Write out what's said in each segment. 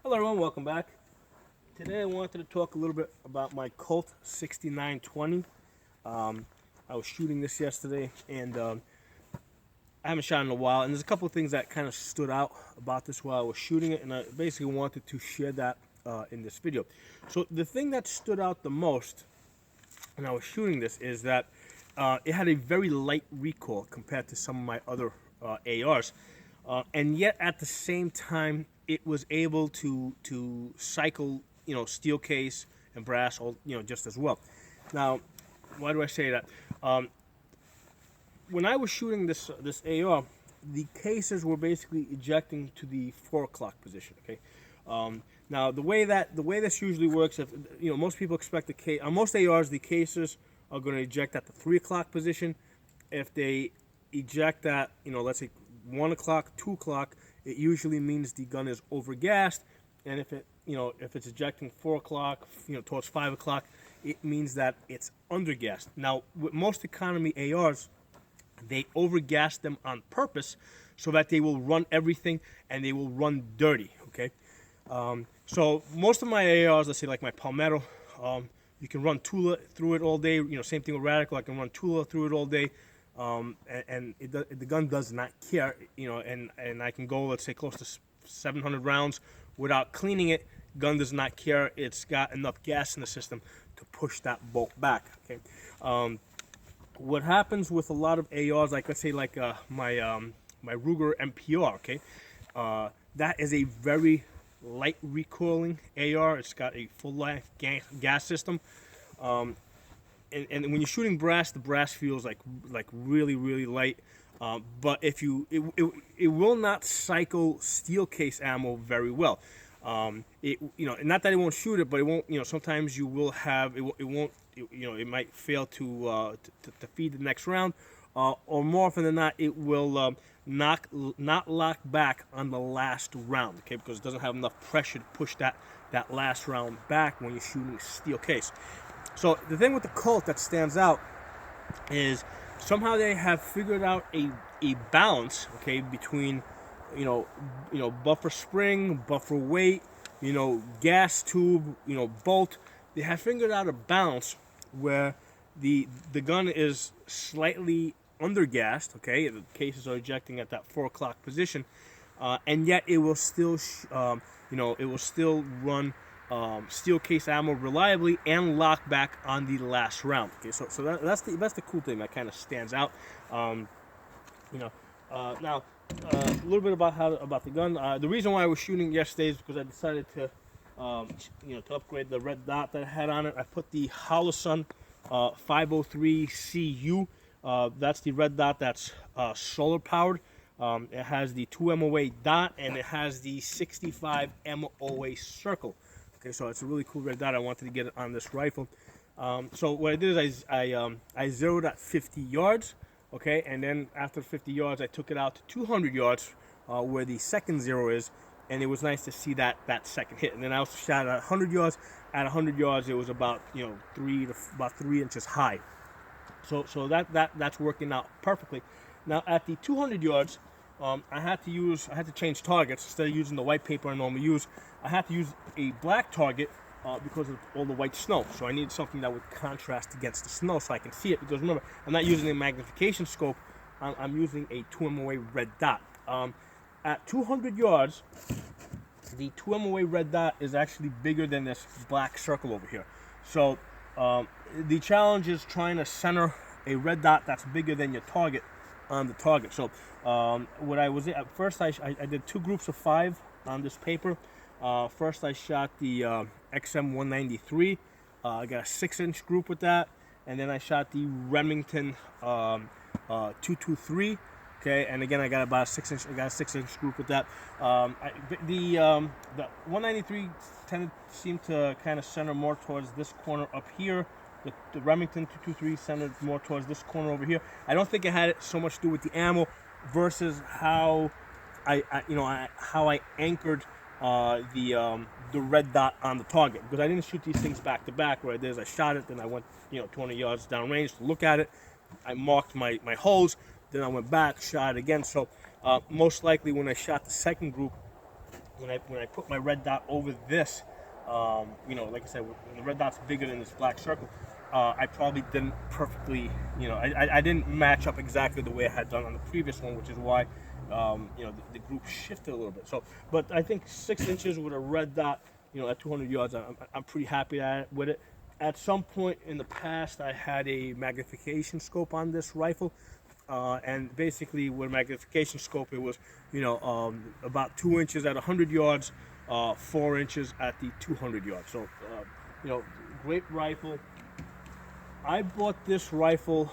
Hello everyone, welcome back. Today I wanted to talk a little bit about my Colt 6920. I was shooting this yesterday and I haven't shot in a while, and there's a couple of things that kind of stood out about this while I was shooting it, and I basically wanted to share that in this video. So the thing that stood out the most when I was shooting this is that it had a very light recoil compared to some of my other ARs, and yet at the same time it was able to cycle, steel case and brass, all just as well. Now, why do I say that? When I was shooting this AR, the cases were basically ejecting to the 4 o'clock position. Okay. Now the way this usually works, if most people expect the case on most ARs, the cases are going to eject at the 3 o'clock position. If they eject at let's say 1 o'clock, 2 o'clock, it usually means the gun is overgassed, and if it's ejecting 4 o'clock, towards 5 o'clock, it means that it's undergassed. Now, with most economy ARs, they overgas them on purpose so that they will run everything and they will run dirty. Okay, so most of my ARs, let's say like my Palmetto, you can run Tula through it all day. Same thing with Radical. I can run Tula through it all day. The gun does not care, and I can go, let's say, close to 700 rounds without cleaning it. Gun does not care. It's got enough gas in the system to push that bolt back. Okay. What happens with a lot of ARs, like let's say like my Ruger MPR, okay, that is a very light recoiling AR. It's got a full life gas system. And when you're shooting brass, the brass feels like really, really light. But if it will not cycle steel case ammo very well. Not that it won't shoot it, but it won't. Sometimes you will have it might fail to feed the next round, or more often than not, it will not lock back on the last round. Okay, because it doesn't have enough pressure to push that last round back when you're shooting steel case. So the thing with the Colt that stands out is somehow they have figured out a balance, okay, between buffer spring, buffer weight, gas tube, bolt. They have figured out a balance where the gun is slightly undergassed, okay, the cases are ejecting at that 4 o'clock position, and yet it will still run steel case ammo reliably and lock back on the last round. Okay, so that's the cool thing that kind of stands out. Now a little bit about the gun. The reason why I was shooting yesterday is because I decided to to upgrade the red dot that I had on it. I put the Holosun 503 CU. That's the red dot that's solar powered. It has the 2 MOA dot and it has the 65 MOA circle. Okay, so it's a really cool red dot. I wanted to get it on this rifle. So what I did is I zeroed at 50 yards. Okay, and then after 50 yards, I took it out to 200 yards, where the second zero is, and it was nice to see that second hit. And then I also shot at 100 yards. At 100 yards, it was about 3 inches high. So that's working out perfectly. Now at the 200 yards, I had to change targets. Instead of using the white paper I normally use, I had to use a black target because of all the white snow. So I needed something that would contrast against the snow so I can see it. Because remember, I'm not using a magnification scope. I'm using a 2 MOA red dot. At 200 yards, the 2 MOA red dot is actually bigger than this black circle over here. So the challenge is trying to center a red dot that's bigger than your target on the target. So what I was at first, I did 2 groups of 5 on this paper. First I shot the XM 193. I got a 6-inch group with that, and then I shot the Remington 223. Okay, and again I got about a 6-inch group with that. The 193 seemed to kind of center more towards this corner up here. The Remington 223 centered more towards this corner over here. I don't think it had so much to do with the ammo versus how I anchored the red dot on the target, because I didn't shoot these things back to back. What I did is I shot it, then I went 200 yards down range to look at it. I marked my holes, then I went back, shot it again. So most likely when I shot the second group, when I put my red dot over this, you know, like I said, when the red dot's bigger than this black circle, I probably didn't perfectly, you know, I didn't match up exactly the way I had done on the previous one, which is why, you know, the group shifted a little bit. So, but I think 6 inches with a red dot, you know, at 200 yards, I'm pretty happy with it. At some point in the past, I had a magnification scope on this rifle. And basically with magnification scope, it was, you know, about 2 inches at 100 yards, 4 inches at the 200 yards. So, you know, great rifle. I bought this rifle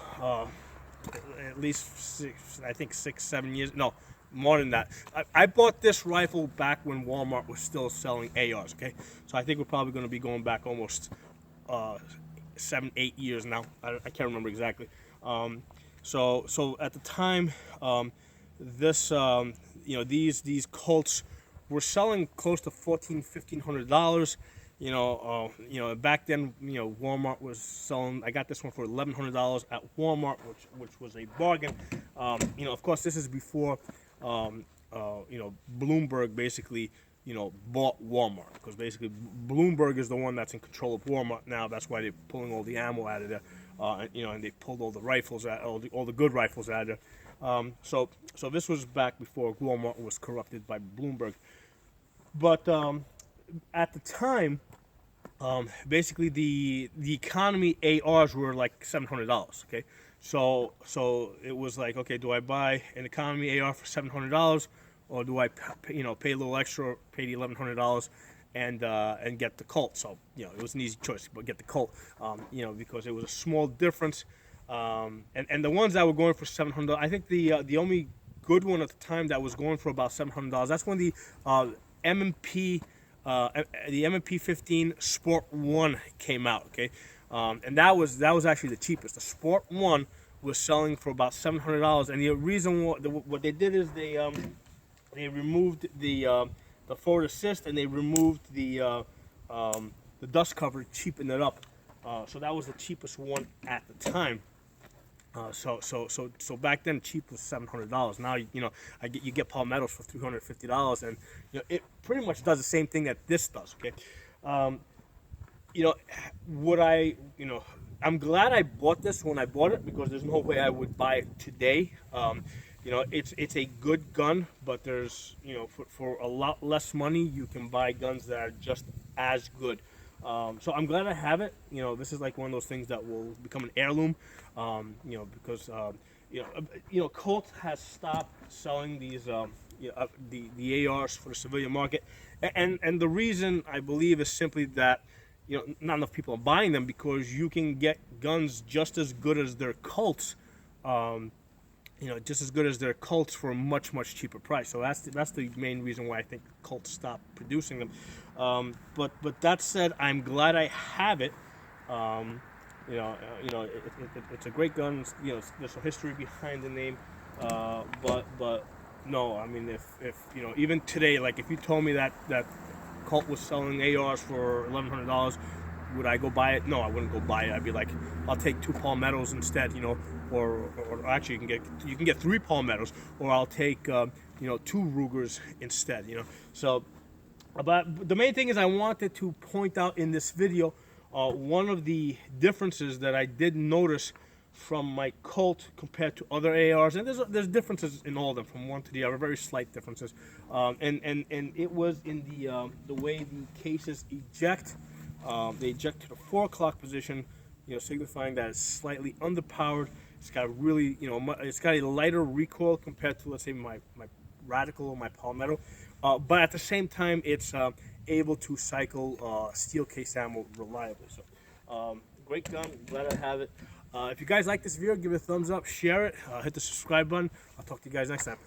at least I think 6-7 years, no, more than that. I bought this rifle back when Walmart was still selling ARs, okay? So I think we're probably going to be going back almost 7-8 years now. I can't remember exactly. So at the time, this you know, these Colts were selling close to $1,400-$1,500. You know, back then, you know, Walmart was selling. I got this one for $1,100 at Walmart, which was a bargain. You know, of course, this is before you know, Bloomberg basically, you know, bought Walmart, because basically Bloomberg is the one that's in control of Walmart now. That's why they're pulling all the ammo out of there. You know, and they pulled all the rifles out, all the good rifles out of there. So this was back before Walmart was corrupted by Bloomberg. But at the time, basically the economy ARs were like $700. Okay, so it was like, okay, do I buy an economy AR for $700, or do I, you know, pay a little extra, pay the $1,100? And get the Colt. So, you know, it was an easy choice, but get the Colt, you know, because it was a small difference. And the ones that were going for $700, I think the only good one at the time that was going for about $700, that's when the M&P 15 Sport 1 came out, okay? And that was actually the cheapest. The Sport 1 was selling for about $700, and the reason what they did is they removed the forward assist, and they removed the dust cover to cheapen it up. So that was the cheapest one at the time. So back then, cheap was $700. Now, you know, you get palmettos for $350, and you know, it pretty much does the same thing that this does. Okay, you know, you know, I'm glad I bought this when I bought it, because there's no way I would buy it today. You know, it's a good gun, but there's, you know, for a lot less money, you can buy guns that are just as good. So I'm glad I have it. You know, this is like one of those things that will become an heirloom. You know, because you know, Colt has stopped selling these you know, the ARs for the civilian market, and the reason, I believe, is simply that, you know, not enough people are buying them, because you can get guns just as good as their Colts. You know, just as good as their Colts for a much cheaper price. So that's the main reason why I think Colt stopped producing them. But that said, I'm glad I have it. You know, it's a great gun. You know, there's a history behind the name. But no, I mean, if you know, even today, like if you told me that Colt was selling ARs for $1,100, would I go buy it? No, I wouldn't go buy it. I'd be like, I'll take 2 palmettos instead, you know, or actually you can get 3 palmettos, or I'll take you know, 2 Rugers instead, you know. So, but the main thing is, I wanted to point out in this video one of the differences that I did notice from my Colt compared to other ARs, and there's differences in all of them from one to the other, very slight differences, and it was in the way the cases eject. They eject to the 4 o'clock position, you know, signifying that it's slightly underpowered. It's got a really, you know, it's got a lighter recoil compared to, let's say, my Radical or my Palmetto, but at the same time, it's able to cycle steel case ammo reliably. So, great gun. Glad I have it. If you guys like this video, give it a thumbs up, share it, hit the subscribe button. I'll talk to you guys next time.